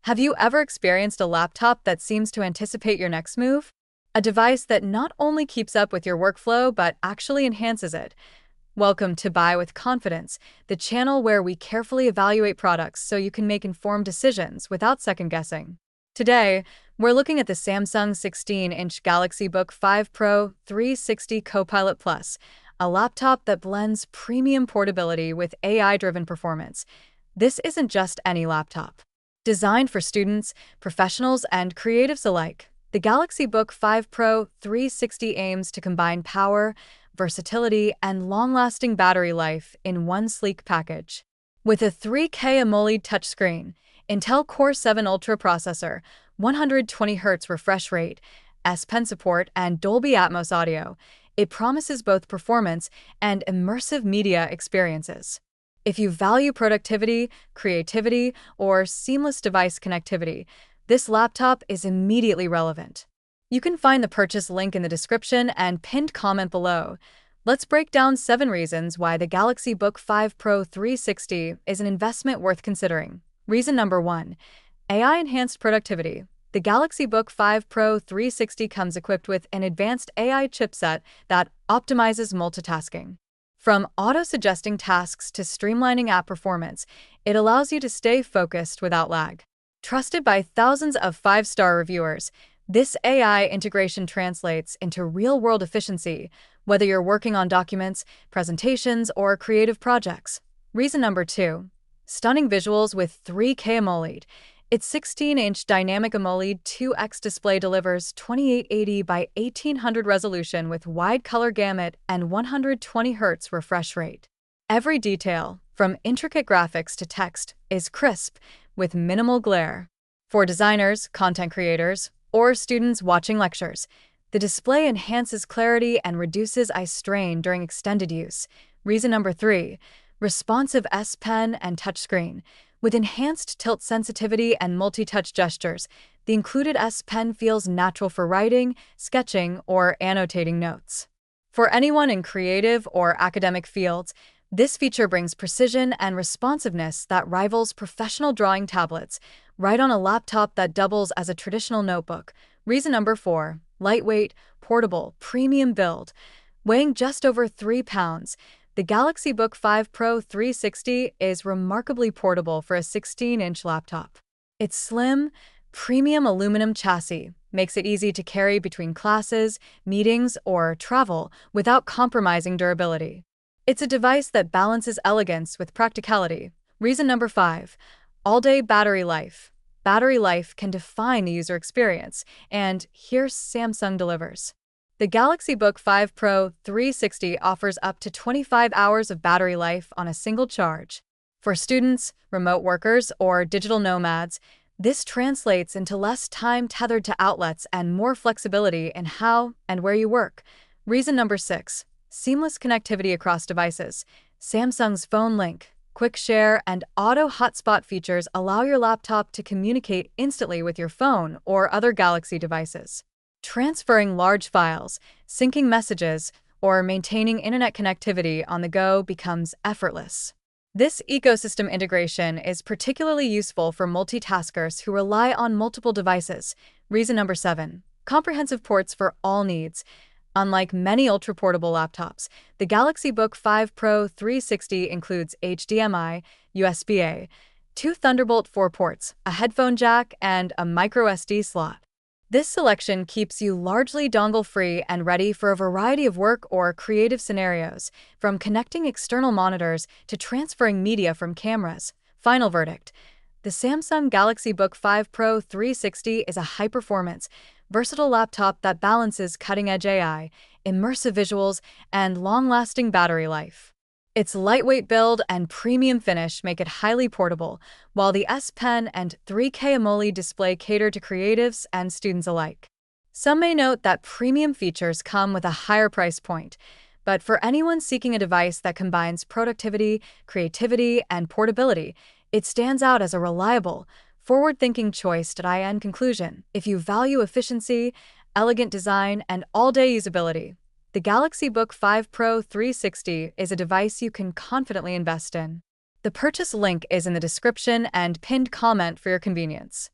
Have you ever experienced a laptop that seems to anticipate your next move? A device that not only keeps up with your workflow but actually enhances it. Welcome to Buy with Confidence, the channel where we carefully evaluate products so you can make informed decisions without second guessing. Today, we're looking at the Samsung 16-inch Galaxy Book5 Pro 360 Copilot Plus, a laptop that blends premium portability with AI-driven performance. This isn't just any laptop. Designed for students, professionals, and creatives alike, the Galaxy Book5 Pro 360 aims to combine power, versatility, and long-lasting battery life in one sleek package. With a 3K AMOLED touchscreen, Intel Core 7 Ultra processor, 120Hz refresh rate, S Pen support, and Dolby Atmos audio, it promises both performance and immersive media experiences. If you value productivity, creativity, or seamless device connectivity, this laptop is immediately relevant. You can find the purchase link in the description and pinned comment below. Let's break down 7 reasons why the Galaxy Book5 Pro 360 is an investment worth considering. Reason number 1. AI-enhanced productivity. The Galaxy Book5 Pro 360 comes equipped with an advanced AI chipset that optimizes multitasking. From auto-suggesting tasks to streamlining app performance, it allows you to stay focused without lag. Trusted by thousands of 5-star reviewers, this AI integration translates into real-world efficiency, whether you're working on documents, presentations, or creative projects. Reason number 2. Stunning visuals with 3K AMOLED. Its 16-inch dynamic AMOLED 2X display delivers 2880 by 1800 resolution with wide color gamut and 120Hz refresh rate. Every detail, from intricate graphics to text, is crisp, with minimal glare. For designers, content creators, or students watching lectures, the display enhances clarity and reduces eye strain during extended use. Reason number 3. Responsive S Pen and touchscreen. With enhanced tilt sensitivity and multi-touch gestures, the included S Pen feels natural for writing, sketching, or annotating notes. For anyone in creative or academic fields, this feature brings precision and responsiveness that rivals professional drawing tablets, right on a laptop that doubles as a traditional notebook. Reason number 4. Lightweight, portable, premium build. Weighing just over 3 pounds, the Galaxy Book5 Pro 360 is remarkably portable for a 16-inch laptop. Its slim, premium aluminum chassis makes it easy to carry between classes, meetings, or travel without compromising durability. It's a device that balances elegance with practicality. Reason number 5. All-day battery life. Battery life can define the user experience, and here Samsung delivers. The Galaxy Book5 Pro 360 offers up to 25 hours of battery life on a single charge. For students, remote workers, or digital nomads, this translates into less time tethered to outlets and more flexibility in how and where you work. Reason number 6. Seamless connectivity across devices. Samsung's Phone Link, Quick Share, and Auto Hotspot features allow your laptop to communicate instantly with your phone or other Galaxy devices. Transferring large files, syncing messages, or maintaining internet connectivity on the go becomes effortless. This ecosystem integration is particularly useful for multitaskers who rely on multiple devices. Reason number 7. Comprehensive ports for all needs. Unlike many ultra-portable laptops, the Galaxy Book5 Pro 360 includes HDMI, USB-A, 2 Thunderbolt 4 ports, a headphone jack, and a microSD slot. This selection keeps you largely dongle-free and ready for a variety of work or creative scenarios, from connecting external monitors to transferring media from cameras. Final verdict. The Samsung Galaxy Book5 Pro 360 is a high-performance, versatile laptop that balances cutting-edge AI, immersive visuals, and long-lasting battery life. Its lightweight build and premium finish make it highly portable, while the S Pen and 3K AMOLED display cater to creatives and students alike. Some may note that premium features come with a higher price point, but for anyone seeking a device that combines productivity, creativity, and portability, it stands out as a reliable, forward-thinking choice. In conclusion, if you value efficiency, elegant design, and all-day usability, the Galaxy Book5 Pro 360 is a device you can confidently invest in. The purchase link is in the description and pinned comment for your convenience.